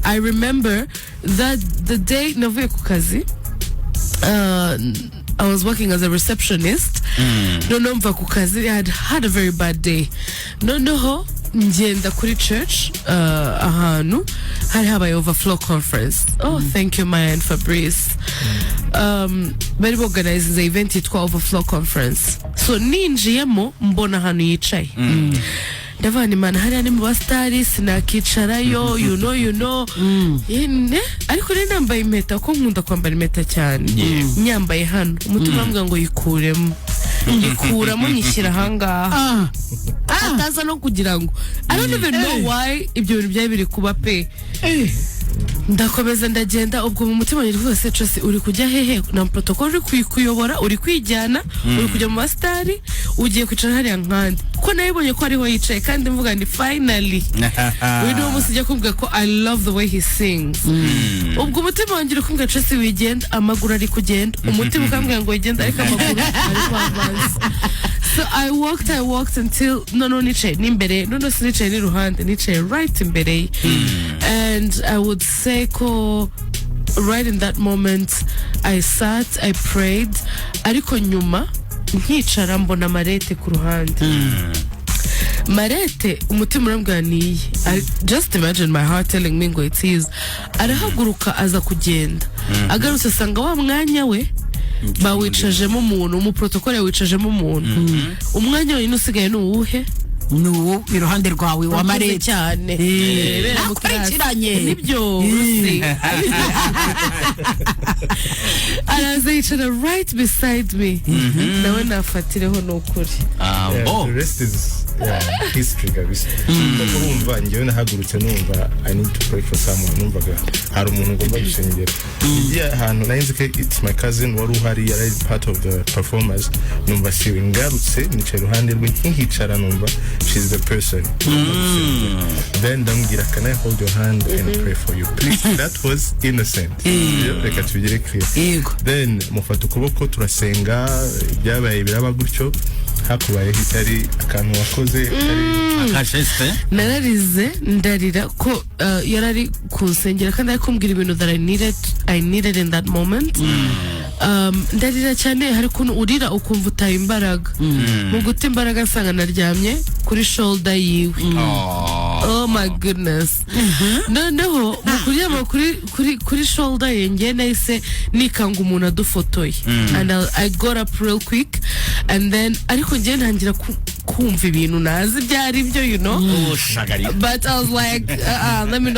I remember that the day navuye ku kazi, I was working as a receptionist. No mva ku kazi. I had a very bad day. No ngenda kuri church ahantu hari habaye overflow conference. Thank you Maya and Fabrice. Bari organize the event yitwa overflow conference. So ninjiyemo mbona ahantu yicaye. Ndavana imana hariya ni mu bastari sinakicarayo, you know. Ariko rero nambaye impeta ko nkunda kwambara impeta cyane. Nyambaye hano umutima wambwa ngo yikuramo nyishyira hangaha. Ataza no kugira ngo I don't even know why ibyo bintu byari biri kuba pe. Ndakomeza ndagenda ubwo mu mutima nyiri rwose Tracy uri kujya hehe na protocol uri kuyobora uri kwijyana uri kujya mu mastari ugiye kwicara hariya nkandi ko nayibonye ko ariho yicaye kandi mvuga ni finally we know musijya kumbwa ko I love the way he sings. Ubwo umutima wanjye kumbwa Tracy wigenda amaguru ari kugenda umutima ukambwa ngo wigenda ariko amaguru ari kwavanza. So I walked until nicaye n'imbere sinicaye ni ruhande nicaye right imbere and I would say right in that moment I sat, I prayed, ariko nyuma nkicara mbona Marete ku ruhande. Marete umutima urambwira niye. I just imagine my heart telling me ngo it is. Arahaguruka aza kugenda agarutse asanga wa mwanya we bawicajemo umuntu mu protocol wicajemo umuntu. Umwanya wenyine usigaye ni uwuhe? Nuwo iruhande rwawe wa Marete cyane. Akurikiranye nibyo uzi. Araza yicara right beside me. Nawe nafatireho n'ukuri. The rest is history kabisa. Urumva njyewe nahagurutse numva I need to pray for someone. Numvaga hari umuntu ngomba gusengera. Igiye ahantu nahinze ke it's my cousin wari uhari yari part of the performers. Numva siwe ngarutse nicaye iruhande rwe nkihicara numva she's the person. Then ndambwira can I hold your hand and pray for you please? That was innocent. Reka tubigire clear. Then mufata ukuboko turasenga byabaye biraba gutyo hakubaye hitari akantu wakoze akasheste nararize ndarira ko yarari kunsengera kandi akumbwira ibintu that I needed in that moment. Ndarira cyane hari kuntu urira ukumva utaye imbaraga mu guta imbaraga nsanga naryamye kuri shoulder yiwe. Oh my goodness. Noneho mukuryama kuri shoulder yenjye nahise nikanga umuntu adufotoye and I got up real quick and then ariko njye ntangira kumva ibintu nazi byari byo you know but I was like let me